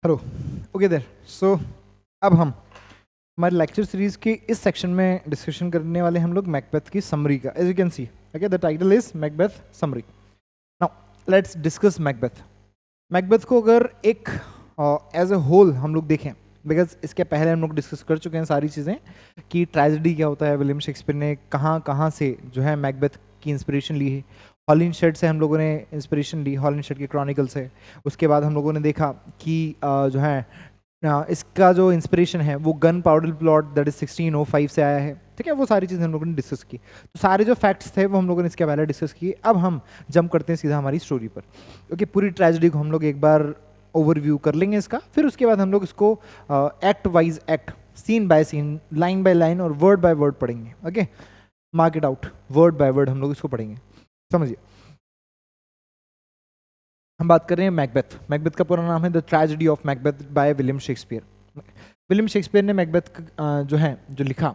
Hello, okay there. सो अब हम हमारे लेक्चर सीरीज के इस सेक्शन में डिस्कशन करने वाले हम लोग मैकबेथ की समरी का। As you can see, okay, the title is Macbeth summary. Now let's discuss Macbeth. Macbeth को अगर एक एज अ होल हम लोग देखें, बिकॉज इसके पहले हम लोग डिस्कस कर चुके हैं सारी चीज़ें कि ट्रेजेडी क्या होता है, विलियम शेक्सपियर ने कहाँ कहाँ से जो है मैकबेथ की इंस्पिरेशन ली है। हॉलिनशेड से हम लोगों ने इंस्पिरेशन ली, हॉलिनशेड के क्रॉनिकल से। उसके बाद हम लोगों ने देखा कि जो है इसका जो इंस्पिरेशन है वो gun powder plot that is 1605 से आया है। ठीक है, वो सारी चीज़ें हम लोगों ने डिस्कस की। तो सारे जो फैक्ट्स थे वो हम लोगों ने इसके पहले डिस्कस किए। अब हम जंप करते हैं सीधा हमारी स्टोरी पर। क्योंकि पूरी ट्रेजेडी को हम लोग एक बार ओवरव्यू कर लेंगे इसका, फिर उसके बाद हम लोग इसको act wise act, scene by scene, line by line और वर्ड बाय वर्ड पढ़ेंगे। Okay, mark it out, word by word हम लोग इसको पढ़ेंगे, समझिए। हम बात कर रहे हैं मैकबेथ। मैकबेथ का पूरा नाम है the tragedy of Macbeth by William Shakespeare. William Shakespeare ने मैकबेथ जो है जो लिखा,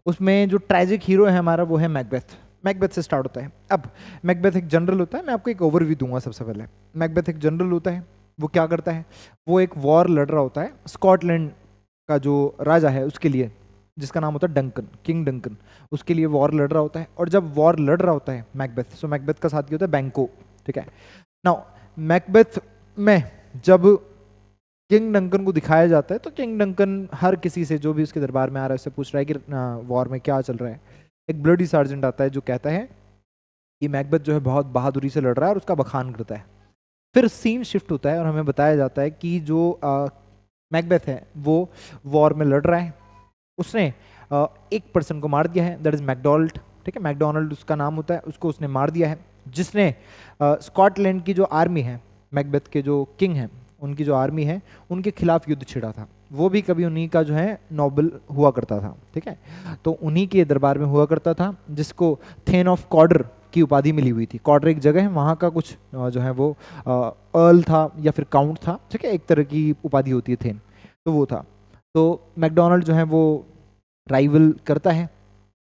उसमें जो ट्रेजिक हीरो है हमारा वो है मैकबेथ। मैकबेथ से स्टार्ट होता है। अब मैकबेथ एक जनरल होता है, मैं आपको एक ओवरव्यू दूंगा सबसे पहले। मैकबेथ एक जनरल होता है। वो क्या करता है, वो एक वॉर लड़ रहा होता है स्कॉटलैंड का जो राजा है उसके लिए, जिसका नाम होता है डंकन, किंग डंकन। उसके लिए वॉर लड़ रहा होता है। और जब वॉर लड़ रहा होता है मैकबेथ, सो मैकबेथ का साथी होता है बैंको। ठीक है, नाउ मैकबेथ में जब किंग डंकन को दिखाया जाता है तो किंग डंकन हर किसी से जो भी उसके दरबार में आ रहा है उससे पूछ रहा है कि वॉर में क्या चल रहा है। एक ब्लडी सार्जेंट आता है जो कहता है कि मैकबेथ जो है बहुत बहादुरी से लड़ रहा है और उसका बखान करता है। फिर सीन शिफ्ट होता है और हमें बताया जाता है कि जो मैकबेथ है वो वॉर में लड़ रहा है। उसने एक पर्सन को मार दिया है, दैट इज मैकडोनल्ड। ठीक है, मैकडोनल्ड उसका नाम होता है, उसको उसने मार दिया है, जिसने स्कॉटलैंड की जो आर्मी है, मैकबेथ के जो किंग हैं उनकी जो आर्मी है उनके खिलाफ युद्ध छिड़ा था। वो भी कभी उन्हीं का जो है नोबल हुआ करता था। ठीक है, तो उन्हीं के दरबार में हुआ करता था, जिसको थेन ऑफ कॉर्डर की उपाधि मिली हुई थी। कॉर्डर एक जगह है, वहाँ का कुछ जो है वो अर्ल था या फिर काउंट था। ठीक है, एक तरह की उपाधि होती है थेन, तो वो था। तो मैकडोनल्ड जो है वो राइवल करता है,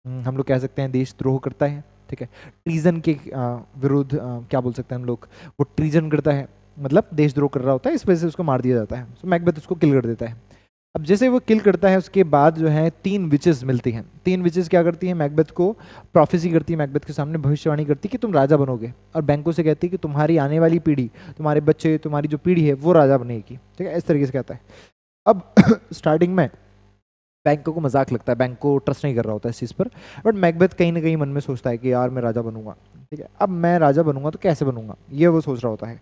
हम लोग कह सकते हैं देशद्रोह करता है। ठीक है, ट्रीजन के विरुद्ध क्या बोल सकते हैं हम लोग, वो ट्रीजन करता है, मतलब देशद्रोह कर रहा होता है, इस वजह से उसको मार दिया जाता है। तो मैकबेथ उसको किल कर देता है। अब जैसे वो किल करता है उसके बाद जो है तीन विचेस मिलती हैं। तीन विचेस क्या करती हैं, मैकबेथ को प्रोफेसी करती है, मैकबेथ के सामने भविष्यवाणी करती है कि तुम राजा बनोगे। और बैंको से कहती है कि तुम्हारी आने वाली पीढ़ी, तुम्हारे बच्चे, तुम्हारी जो पीढ़ी है वो राजा बनेगी। ठीक है, इस तरीके से कहता है। अब स्टार्टिंग में बैंको को मजाक लगता है, बैंको ट्रस्ट नहीं कर रहा होता है इस चीज़ पर। बट मैकबेथ कहीं ना कहीं मन में सोचता है कि यार मैं राजा बनूंगा। ठीक है, अब मैं राजा बनूंगा तो कैसे बनूंगा, ये वो सोच रहा होता है।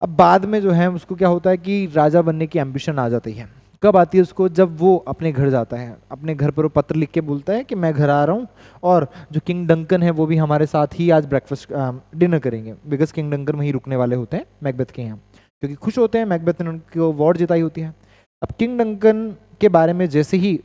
अब बाद में जो है उसको क्या होता है कि राजा बनने की एम्बिशन आ जाती है। कब आती है उसको, जब वो अपने घर जाता है। अपने घर पर वो पत्र लिख के बोलता है कि मैं घर आ रहा हूँ और जो किंग डंकन है वो भी हमारे साथ ही आज ब्रेकफास्ट डिनर करेंगे। बिकॉज किंग डंकन वहीं रुकने वाले होते हैं मैकबेथ के यहाँ, क्योंकि खुश होते हैं मैकबेथ ने उनको वॉर जिताई होती है। अब किंग डंकन के बारे में जैसे ही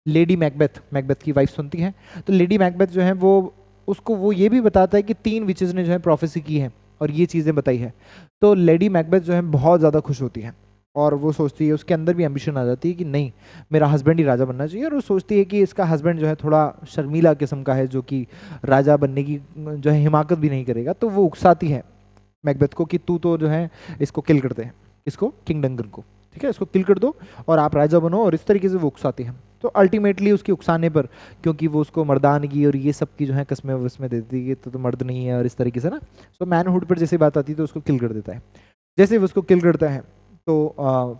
लेडी मैकबेथ, मैकबेथ की वाइफ सुनती है, तो लेडी मैकबेथ जो है वो उसको वो ये भी बताता है कि तीन विचेस ने जो है प्रोफेसी की है और ये चीज़ें बताई है। तो लेडी मैकबेथ जो है बहुत ज़्यादा खुश होती है और वो सोचती है, उसके अंदर भी एम्बिशन आ जाती है कि नहीं, मेरा हस्बैंड ही राजा बनना चाहिए। और वो सोचती है कि इसका हस्बैंड जो है थोड़ा शर्मीला किस्म का है, जो कि राजा बनने की जो है हिमाकत भी नहीं करेगा। तो वो उकसाती है मैकबेथ को कि तू तो जो है इसको किल कर दे, इसको, किंग डंकन को। ठीक है, इसको किल कर दो और आप राजा बनो। और इस तरीके से वो उकसाती है। तो अल्टीमेटली उसकी उकसाने पर, क्योंकि वो उसको मर्दानगी और ये सब की जो है कस्में वस्में देती है कि तो मर्द नहीं है और इस तरीके से ना, तो मैनहुड पर जैसे बात आती है तो उसको किल कर देता है। जैसे वो उसको किल करता है तो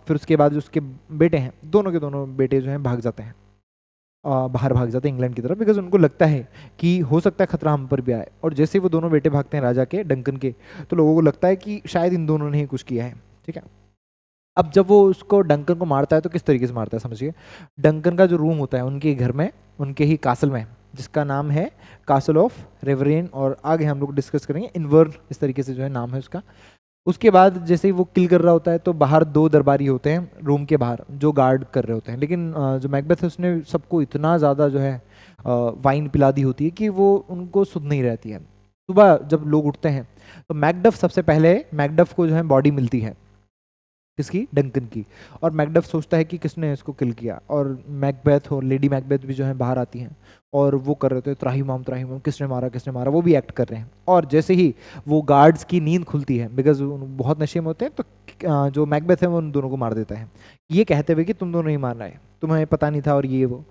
फिर उसके बाद जो उसके बेटे हैं, दोनों के दोनों बेटे जो हैं भाग जाते हैं, बाहर भाग जाते हैं इंग्लैंड की तरफ। बिकॉज उनको लगता है कि हो सकता है खतरा हम पर भी आए। और जैसे वो दोनों बेटे भागते हैं राजा के, डंकन के, तो लोगों को लगता है कि शायद इन दोनों ने ही कुछ किया है। ठीक है, अब जब वो उसको डंकन को मारता है तो किस तरीके से मारता है समझिए। डंकन का जो रूम होता है उनके घर में, उनके ही कासल में, जिसका नाम है कासल ऑफ रेवरेन, और आगे हम लोग डिस्कस करेंगे, इनवर्न इस तरीके से जो है नाम है उसका। उसके बाद जैसे ही वो किल कर रहा होता है तो बाहर दो दरबारी होते हैं रूम के बाहर जो गार्ड कर रहे होते हैं। लेकिन जो मैकबेथ है उसने सबको इतना ज़्यादा जो है वाइन पिला दी होती है कि वो उनको सुध नहीं रहती है। सुबह जब लोग उठते हैं तो मैकडफ सबसे पहले, मैकडफ को जो है बॉडी मिलती है। किसकी? डंकन की। और मैकडफ सोचता है कि किसने इसको किल किया, और मैकबेथ और लेडी मैकबेथ भी जो है बाहर आती हैं और वो कर रहे थे त्राहिमाम त्राहिमाम, किसने मारा किसने मारा, वो भी एक्ट कर रहे हैं। और जैसे ही वो गार्ड्स की नींद खुलती है, बिकॉज बहुत नशे में होते हैं, तो जो मैकबेथ है वो उन दोनों को मार देता है, ये कहते हुए कि तुम दोनों ही मारना है, तुम्हें पता नहीं था, और ये वो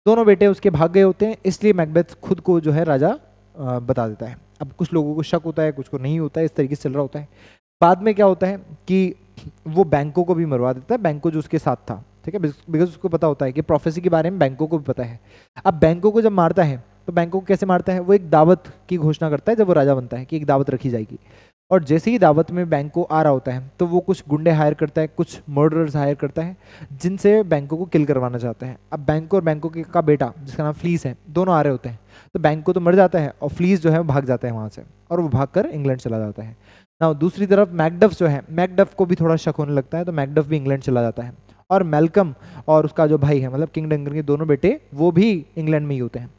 दोनों बेटे उसके भाग गए होते हैं। इसलिए मैकबेथ खुद को जो है राजा बता देता है। अब कुछ लोगों को शक होता है, कुछ को नहीं होता है, इस तरीके से चल रहा होता है। बाद में क्या होता है कि वो बैंको को भी मरवा देता है, बैंको जो उसके साथ था, ठीक है, बिकॉज उसको पता होता है कि प्रोफेसी के बारे में बैंको को भी पता है। अब बैंको को जब मारता है तो बैंको को कैसे मारता है? वो एक दावत की घोषणा करता है जब वो राजा बनता है कि एक दावत रखी जाएगी, और जैसे ही दावत में बैंको आ रहा होता है तो वो कुछ गुंडे हायर करता है, कुछ मर्डरर्स हायर करता है, जिनसे बैंको को किल करवाना चाहता है। अब बैंको और बैंको का बेटा जिसका नाम फ्लीस है, दोनों आ रहे होते हैं, तो बैंको तो मर जाता है और फ्लीस जो है वो भाग जाता है वहाँ से, और वो भाग कर इंग्लैंड चला जाता है। ना दूसरी तरफ मैकडफ जो है, मैकडफ को भी थोड़ा शक होने लगता है, तो मैकडफ भी इंग्लैंड चला जाता है। और मैल्कम और उसका जो भाई है, मतलब किंग डंकन के दोनों बेटे, वो भी इंग्लैंड में ही होते हैं।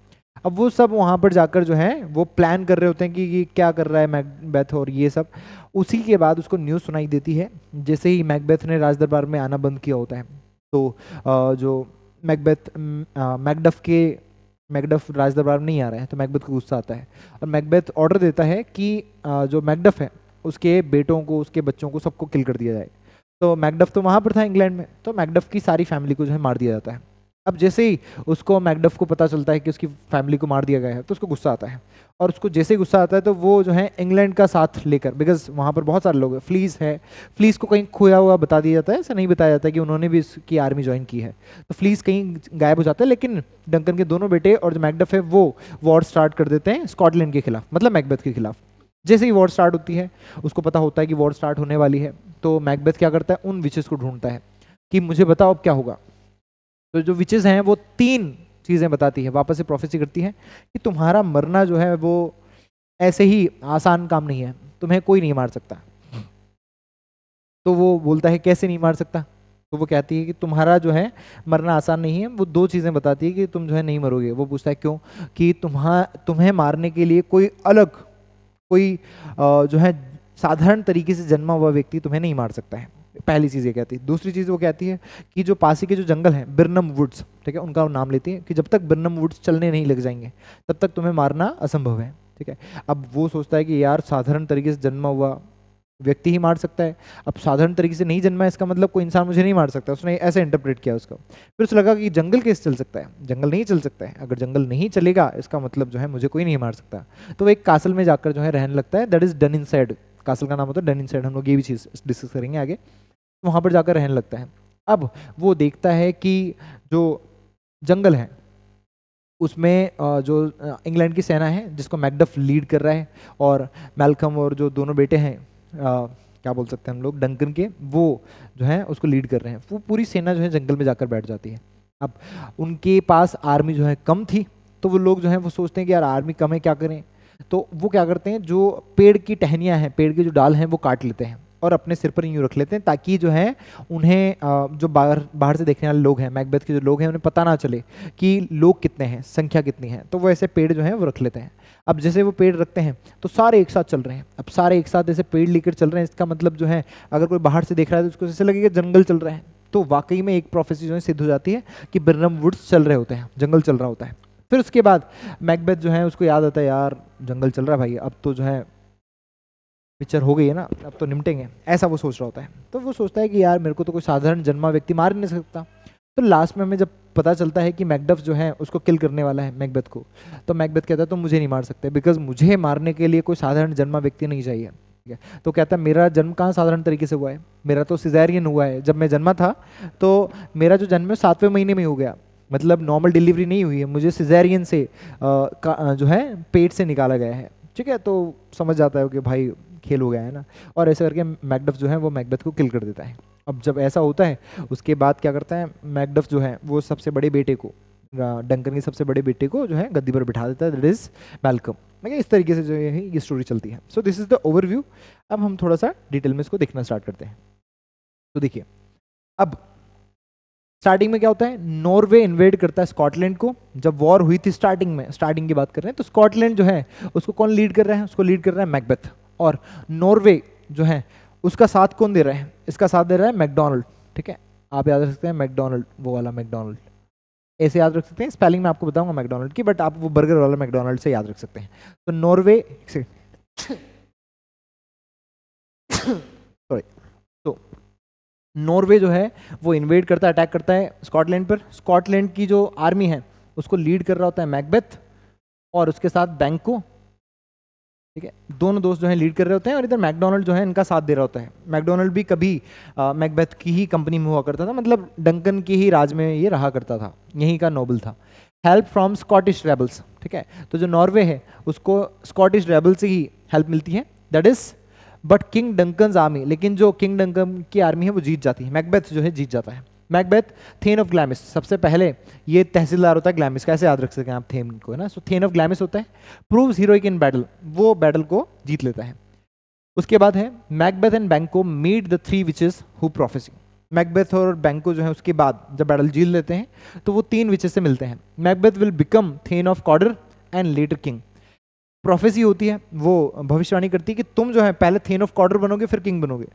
अब वो सब वहाँ पर जाकर जो है वो प्लान कर रहे होते हैं कि ये क्या कर रहा है मैकबेथ और ये सब। उसी के बाद उसको न्यूज़ सुनाई देती है, जैसे ही मैकबेथ ने राज दरबार में आना बंद किया होता है, तो जो मैकडफ राज दरबार में नहीं आ रहा है, तो मैकबेथ को गुस्सा आता है, और मैकबेथ ऑर्डर देता है कि जो मैकडफ है उसके बेटों को, उसके बच्चों को, सबको किल कर दिया जाए। तो मैकडफ तो वहाँ पर था इंग्लैंड में, तो मैकडफ की सारी फैमिली को जो है मार दिया जाता है। अब जैसे ही उसको मैकडफ को पता चलता है कि उसकी फैमिली को मार दिया गया है, तो उसको गुस्सा आता है, और उसको जैसे ही गुस्सा आता है तो वो जो है इंग्लैंड का साथ लेकर, बिकॉज वहाँ पर बहुत सारे लोग हैं, फ्लीस है, फ्लीस को कहीं खोया हुआ बता दिया जाता है, ऐसा नहीं बताया जाता है कि उन्होंने भी इसकी आर्मी ज्वाइन की है, तो फ्लीस कहीं गायब हो जाता है। लेकिन डंकन के दोनों बेटे और जो मैकडफ है वो वॉर स्टार्ट कर देते हैं स्कॉटलैंड के खिलाफ, मतलब मैकबेथ के खिलाफ। जैसे ही वॉर स्टार्ट होती है, उसको पता होता है कि वॉर स्टार्ट होने वाली है, तो मैकबेथ क्या करता है, उन विचेस को ढूंढता है कि मुझे बताओ अब क्या होगा। तो जो विचेस हैं वो 3 चीज़ें बताती है, वापस से प्रोफेसी करती है कि तुम्हारा मरना जो है वो ऐसे ही आसान काम नहीं है, तुम्हें कोई नहीं मार सकता। तो वो बोलता है कैसे नहीं मार सकता? तो वो कहती है कि तुम्हारा जो है मरना आसान नहीं है। वो 2 चीज़ें बताती है कि तुम जो है नहीं मरोगे। वो पूछता है क्यों? कि तुम्हें मारने के लिए कोई अलग, कोई जो है साधारण तरीके से जन्मा हुआ व्यक्ति तुम्हें नहीं मार सकता है। पहली चीज़ ये कहती है। दूसरी चीज़ वो कहती है कि जो पास ही के जो जंगल हैं, बिरनम वुड्स, ठीक है, उनका नाम लेती है, कि जब तक बिरनम वुड्स चलने नहीं लग जाएंगे तब तक तुम्हें मारना असंभव है, ठीक है। अब वो सोचता है कि यार साधारण तरीके से जन्मा हुआ व्यक्ति ही मार सकता है, अब साधारण तरीके से नहीं जन्मा है इसका मतलब कोई इंसान मुझे नहीं मार सकता, उसने ऐसे इंटरप्रेट किया उसको। फिर उसे लगा कि जंगल कैसे चल सकता है, जंगल नहीं चल सकता है, अगर जंगल नहीं चलेगा इसका मतलब जो है मुझे कोई नहीं मार सकता। तो वो एक कासल में जाकर जो है रहने लगता है, that is done in side, castle का नाम होता है डन इन साइड, हम लोग ये भी चीज़ डिस्कस करेंगे आगे। वहाँ पर जाकर रहने लगता है। अब वो देखता है कि जो जंगल है उसमें जो इंग्लैंड की सेना है जिसको मैकडफ लीड कर रहा है, और मैल्कम और जो दोनों बेटे हैं, क्या बोल सकते हैं हम लोग, डंकन के, वो जो है उसको लीड कर रहे हैं। वो पूरी सेना जो है जंगल में जाकर बैठ जाती है। अब उनके पास आर्मी जो है कम थी, तो वो लोग जो हैं वो सोचते हैं कि यार आर्मी कम है, क्या करें। तो वो क्या करते हैं, जो पेड़ की टहनियाँ हैं, पेड़ के जो डाल हैं वो काट लेते हैं और अपने सिर पर यूँ रख लेते हैं, ताकि जो है उन्हें जो बाहर बाहर से देखने वाले लोग हैं, मैकबेथ के जो लोग हैं, उन्हें पता ना चले कि लोग कितने हैं, संख्या कितनी है। तो वो ऐसे पेड़ जो हैं वो रख लेते हैं। अब जैसे वो पेड़ रखते हैं तो सारे एक साथ चल रहे हैं। अब सारे एक साथ ऐसे पेड़ लेकर चल रहे हैं, इसका मतलब जो है अगर कोई बाहर से देख रहा है तो उसको जैसे लगेगा जंगल चल रहा है। तो वाकई में एक प्रोफेसी जो है सिद्ध हो जाती है कि बिरनम वुड्स चल रहे होते हैं, जंगल चल रहा होता है। फिर उसके बाद मैकबेथ जो है उसको याद आता है, यार जंगल चल रहा है भाई, अब तो जो है पिक्चर हो गई है ना, अब तो निपटेंगे, ऐसा वो सोच रहा होता है। तो वो सोचता है कि यार मेरे को तो कोई साधारण जन्मा व्यक्ति मार नहीं सकता। तो लास्ट में हमें जब पता चलता है कि मैकडफ जो है उसको किल करने वाला है मैकबेथ को, तो मैकबेथ कहता है तुम मुझे नहीं मार सकते, बिकॉज मुझे मारने के लिए कोई साधारण जन्मा व्यक्ति नहीं चाहिए, ठीक है। तो कहता है मेरा जन्म कहाँ साधारण तरीके से हुआ है, मेरा तो सिजेरियन हुआ है। जब मैं जन्मा था तो मेरा जो जन्म है 7वें महीने में हो गया, मतलब नॉर्मल डिलीवरी नहीं हुई है, मुझे सिजेरियन से जो है पेट से निकाला गया है, ठीक है। तो समझ जाता है कि भाई खेल हो गया है ना, और ऐसे करके मैकडफ जो है वो मैकबेथ को किल कर देता है। अब जब ऐसा होता है उसके बाद क्या करता है मैकडफ जो है वो सबसे बड़े बेटे को, डंकन के सबसे बड़े बेटे को जो है गद्दी पर बिठा देता है, दैट इज मैल्कम। इस तरीके से जो है ये स्टोरी चलती है। So this is the overview. अब हम थोड़ा सा डिटेल में इसको देखना स्टार्ट करते हैं। तो देखिए, अब स्टार्टिंग में क्या होता है, नॉर्वे इन्वेड करता है स्कॉटलैंड को। जब वॉर हुई थी स्टार्टिंग में, स्टार्टिंग की बात कर रहे हैं, तो स्कॉटलैंड जो है उसको कौन लीड कर रहा है, उसको लीड कर रहा है मैकबेथ। और नॉर्वे जो है उसका साथ कौन दे रहा है? इसका साथ दे रहा है मैकडोनल्ड, ठीक है, आप याद रख सकते हैं मैकडोनल्ड, वो वाला मैकडोनल्ड, ऐसे याद रख सकते हैं, स्पेलिंग में आपको बताऊंगा मैकडोनल्ड की, बट आप वो बर्गर वाला मैकडोनल्ड से याद रख सकते हैं। तो नॉर्वे सॉरी, तो नॉर्वे जो है वो इन्वेड करता है, अटैक करता है स्कॉटलैंड पर। स्कॉटलैंड की जो आर्मी है उसको लीड कर रहा होता है मैकबेथ, और उसके साथ बैंको, ठीक है, दोनों दोस्त जो है लीड कर रहे होते हैं, और इधर मैकडोनल्ड जो है इनका साथ दे रहा होता है। मैकडोनल्ड भी कभी मैकबेथ की ही कंपनी में हुआ करता था, मतलब डंकन की ही राज में ये रहा करता था, यहीं का नोबल था। हेल्प फ्रॉम स्कॉटिश रेबल्स, ठीक है, तो जो नॉर्वे है उसको स्कॉटिश रेबल से ही हेल्प मिलती है, that is but king Duncan's army, लेकिन जो किंग डंकन की आर्मी है वो जीत जाती है, मैकबेथ जो है जीत जाता है। मैकबेथ थेन ऑफ ग्लैमिस, सबसे पहले ये तहसीलदार होता है ग्लैमिस, कैसे याद रख सकें आप थेन को, है ना, सो थेन ऑफ ग्लैमिस होता है, प्रूव्स हीरोइक इन बैटल, वो बैटल को जीत लेता है। उसके बाद है Macbeth and Banquo meet the three witches who prophecy, Macbeth और बैंको जो है उसके बाद जब बैटल जीत लेते हैं तो वो तीन विचेस से मिलते हैं। Macbeth will become thane of Cawdor and later king, prophecy होती है, वो भविष्यवाणी करती है कि तुम जो है पहले थेन ऑफ कॉर्डर बनोगे फिर किंग बनोगे।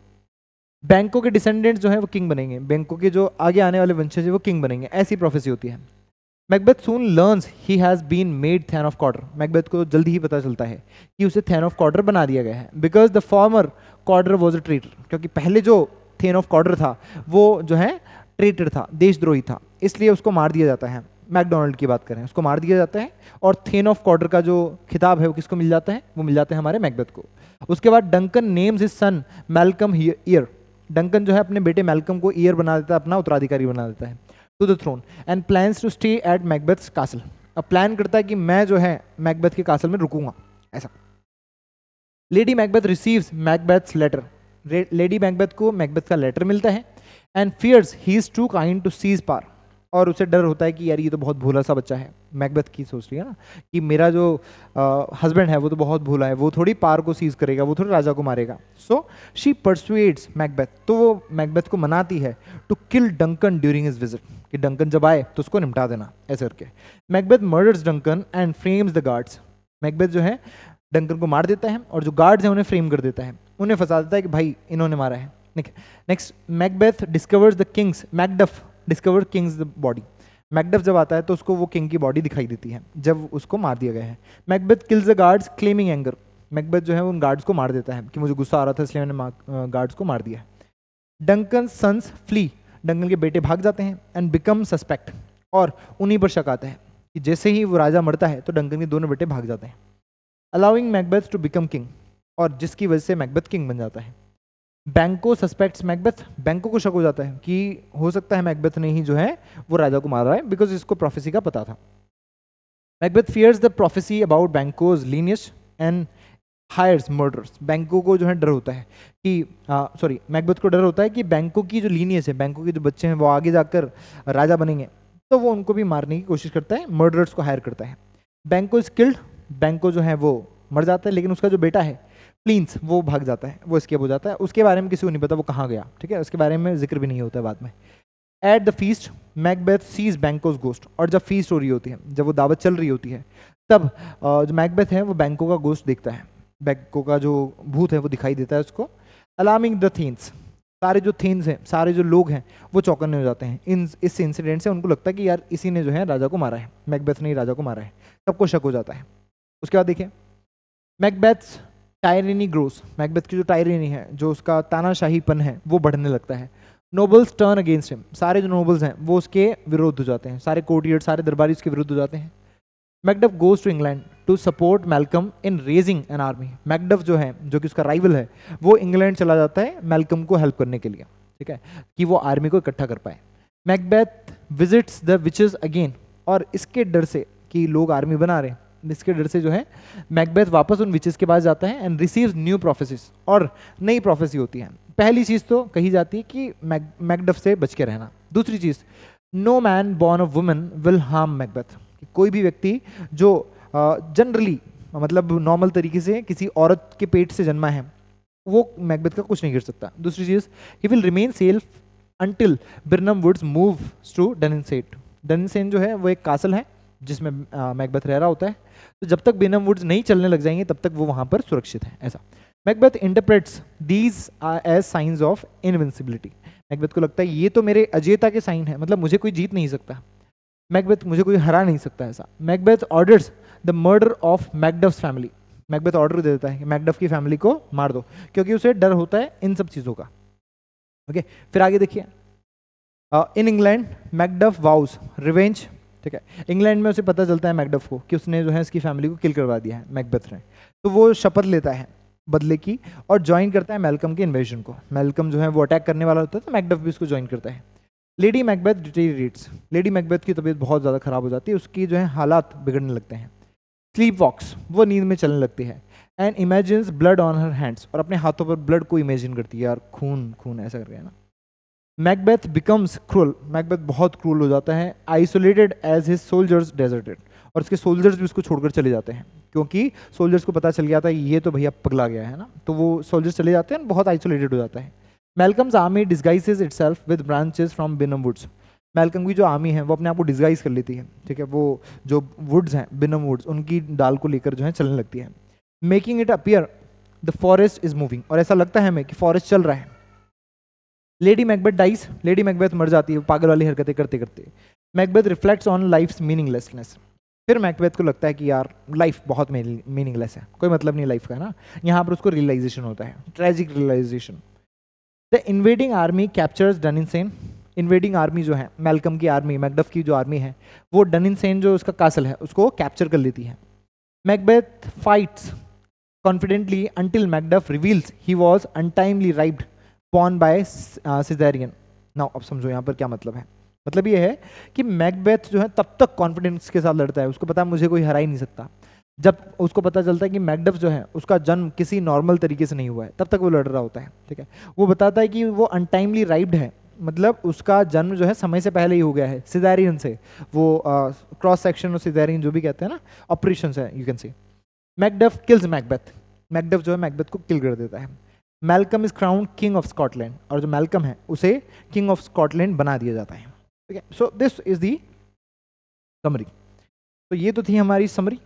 बैंको के डिसेंडेंट्स जो है वो किंग बनेंगे, बैंको के जो आगे आने वाले वंशज है वो किंग बनेंगे, ऐसी प्रोफेसी होती है। Macbeth soon learns he has been made thane of Cawdor, Macbeth को जल्दी ही पता चलता है कि उसे थैन ऑफ कॉर्डर बना दिया गया है, because the former Cawdor was a traitor, क्योंकि पहले जो थेन ऑफ कॉर्डर था वो जो है ट्रेटर था, देशद्रोही था, इसलिए उसको मार दिया जाता है। मैकडोनल्ड की बात करें, उसको मार दिया जाता है, और थेन ऑफ कॉर्डर का जो खिताब है वो किसको मिल जाता है? वो मिल जाता है हमारे मैकबेथ को। उसके बाद Duncan names his son Malcolm year, Duncan जो है अपने बेटे मैल्कम को ईयर बना देता है, अपना उत्तराधिकारी बना देता है to the throne, and plans to stay at Macbeth's castle, अब प्लान करता है कि मैं जो है मैकबेथ के कासल में रुकूंगा, ऐसा। Lady Macbeth receives Macbeth's letter, lady Macbeth को मैकबेथ का लेटर मिलता है, and fears he is too kind to seize power, और उसे डर होता है कि यार ये तो बहुत भोला सा बच्चा है, मैकबेथ की सोच रही है ना कि मेरा जो हस्बैंड है वो तो बहुत भोला है, वो थोड़ी पार को सीज करेगा, वो थोड़ी राजा को मारेगा। सो शी परसुएड्स मैकबेथ, तो वो मैकबेथ को मनाती है to kill Duncan during his visit, कि डंकन जब आए तो उसको निपटा देना, ऐसे करके। Macbeth murders Duncan and frames the guards, Macbeth जो है डंकन को मार देता है और जो गार्ड्स हैं उन्हें फ्रेम कर देता है, उन्हें फंसा देता है कि भाई इन्होंने मारा है। Next, Macbeth discovers the Kings, Macduff discover Kings the body, Macduff जब आता है तो उसको वो किंग की बॉडी दिखाई देती है जब उसको मार दिया गया है। Macbeth kills the guards claiming anger, Macbeth जो है उन गार्ड्स को मार देता है कि मुझे गुस्सा आ रहा था इसलिए मैंने गार्ड्स को मार दिया। डंकन सन्स फ्ली, डंकन के बेटे भाग जाते हैं, एंड बिकम सस्पेक्ट, और उन्हीं पर शक आता है कि जैसे ही वो राजा मरता है तो डंकन के दोनों बेटे भाग जाते हैं, allowing Macbeth to become king, और जिसकी वजह से मैकबेथ किंग बन जाता है। बैंको सस्पेक्ट्स मैकबेथ, बैंको को शक हो जाता है कि हो सकता है मैकबेथ ने ही जो है वो राजा को मारा है, बिकॉज इसको प्रोफेसी का पता था। Macbeth fears the prophecy about Banquo's lineage and hires murders, Banquo को जो है डर होता है कि मैकबेथ को डर होता है कि बैंको की जो लीनियस है, बैंको के जो बच्चे हैं वो आगे जाकर राजा बनेंगे, तो वो उनको भी मारने की कोशिश करता है, मर्डरर्स को हायर करता है। बैंको इज किल्ड, बैंको जो है वो मर जाता है, लेकिन उसका जो बेटा है प्लीन्स वो भाग जाता है, वो एस्केप हो जाता है, उसके बारे में किसी को नहीं पता वो कहाँ गया, ठीक है, उसके बारे में जिक्र भी नहीं होता है बाद में। At the feast Macbeth sees Banquo's ghost, और जब फीस्ट हो रही होती है, जब वो दावत चल रही होती है, तब जो मैकबेथ है वो बैंको का गोस्ट देखता है, बैंको का जो भूत है वो दिखाई देता है उसको। अलार्मिंग द थीन्स, सारे जो थीन्स हैं, सारे जो लोग हैं वो चौकन्ने हो जाते हैं इस इंसिडेंट से, उनको लगता है कि यार इसी ने जो है राजा को मारा है, मैकबेथ ने ही राजा को मारा है, सबको शक हो जाता है। उसके बाद देखिए मैकबेथ्स टायरेनी ग्रोस, मैकबेथ की जो टायरेनी है, जो उसका तानाशाहीपन है वो बढ़ने लगता है। नोबल्स टर्न अगेंस्ट हिम, सारे जो नोबल्स हैं वो उसके विरुद्ध हो जाते हैं, सारे कोर्टियर्स, सारे दरबारी उसके विरुद्ध हो जाते हैं। Macduff goes to England to support Malcolm in raising an army, Macduff जो है, जो कि उसका राइवल है, वो इंग्लैंड चला जाता है मैल्कम को हेल्प करने के लिए, ठीक है, कि वो आर्मी को इकट्ठा कर पाए। Macbeth visits the witches again, और इसके डर से कि लोग आर्मी बना रहे हैं, इसके डर से जो है मैकबेथ वापस उन विचेस के पास जाता है एंड रिसीव्स न्यू प्रोफेसीज, और नई प्रोफेसी होती है। पहली चीज़ तो कही जाती है कि मैकडफ से बच के रहना। दूसरी चीज़, no man born of woman will harm Macbeth, कोई भी व्यक्ति जो जनरली मतलब नॉर्मल तरीके से किसी औरत के पेट से जन्मा है वो मैकबेथ का कुछ नहीं कर सकता। दूसरी चीज़, he will remain safe until Birnam woods move to Dunsinane, Dunsinane जो है वो एक कासल है जिसमें मैकबेथ रह रहा होता है, तो जब तक बिरनम वुड्स नहीं चलने लग जाएंगे तब तक वो वहाँ पर सुरक्षित है, ऐसा। Macbeth interprets these as signs of invincibility. Macbeth को लगता है ये तो मेरे अजेयता के साइन है, मतलब मुझे कोई जीत नहीं सकता, मैकबेथ मुझे कोई हरा नहीं सकता ऐसा। Macbeth orders the murder of Macduff's family. Macbeth order दे देता है कि मैकडफ की फैमिली को मार दो, क्योंकि उसे डर होता है इन सब चीज़ों का। ओके, फिर आगे देखिए, in England Macduff vows revenge. ठीक है, इंग्लैंड में उसे पता चलता है मैकडफ को कि उसने जो है इसकी फैमिली को किल करवा दिया है मैकबेथ ने, तो वो शपथ लेता है बदले की और ज्वाइन करता है मैल्कम के इन्वेजन को। मैल्कम जो है वो अटैक करने वाला होता है तो मैकडफ भी उसको ज्वाइन करता है। Lady Macbeth deteriorates. Lady Macbeth की तबीयत बहुत ज़्यादा खराब हो जाती है, उसकी जो है हालात बिगड़ने लगते हैं। स्लीप वॉक्स, वो नींद में चलने लगती है। And imagines blood on her hands, और अपने हाथों पर ब्लड को इमेजिन करती है, यार खून खून ऐसा करके, है ना। मैकबेथ बिकम्स क्रूअल, मैकबेथ बहुत क्रूअल हो जाता है। Isolated as his soldiers deserted, और उसके सोल्जर्स भी उसको छोड़कर चले जाते हैं, क्योंकि सोल्जर्स को पता चल गया था ये तो भैया पगला गया है ना, तो वो सोल्जर्स चले जाते हैं, बहुत आइसोलेटेड हो जाता है। Malcolm's army disguises itself with branches from Birnam woods. Malcolm की जो आर्मी है वो अपने आप को डिस्गाइज कर लेती है, ठीक है, वो जो वुड्स हैं बिनम वुड्स उनकी डाल को लेकर जो है चलने लगती है। Making it appear the forest is moving, और ऐसा लगता है हमें कि फॉरेस्ट चल रहा है। Lady Macbeth dies, lady Macbeth मर जाती है पागल वाली हरकतें करते करते। Macbeth reflects on life's meaninglessness. फिर मैकबेथ को लगता है कि यार लाइफ बहुत मीनिंगलेस है, कोई मतलब नहीं लाइफ का, है ना। यहाँ पर उसको रियलाइजेशन होता है, tragic realisation. The invading army captures Dunsinane. Invading army जो है मैल्कम की आर्मी, मैकडफ की जो आर्मी है, वो डनिनसेन जो उसका कासल है उसको कैप्चर कर लेती है। Macbeth fights confidently until Macduff reveals he was untimely ripped born by caesarean. Now अब समझो यहाँ पर क्या मतलब है। मतलब ये है कि मैकबेथ जो है तब तक कॉन्फिडेंस के साथ लड़ता है, उसको पता है मुझे कोई हरा ही नहीं सकता। जब उसको पता चलता है कि मैकडफ जो है उसका जन्म किसी नॉर्मल तरीके से नहीं हुआ है, तब तक वो लड़ रहा होता है। ठीक है, वो बताता है कि वो अनटाइमली राइप्ड है, मतलब उसका जन्म जो है समय से पहले ही हो गया है सिजेरियन से। वो क्रॉस सेक्शन और सिजेरियन जो भी कहते हैं ना, ऑपरेशन है, you can say. Macduff kills Macbeth, Macduff जो है मैकबेथ को किल कर देता है। Malcolm is crowned king of Scotland, और जो मैल्कम है उसे किंग ऑफ स्कॉटलैंड बना दिया जाता है। ठीक है, so this is the summary. तो ये तो थी हमारी समरी।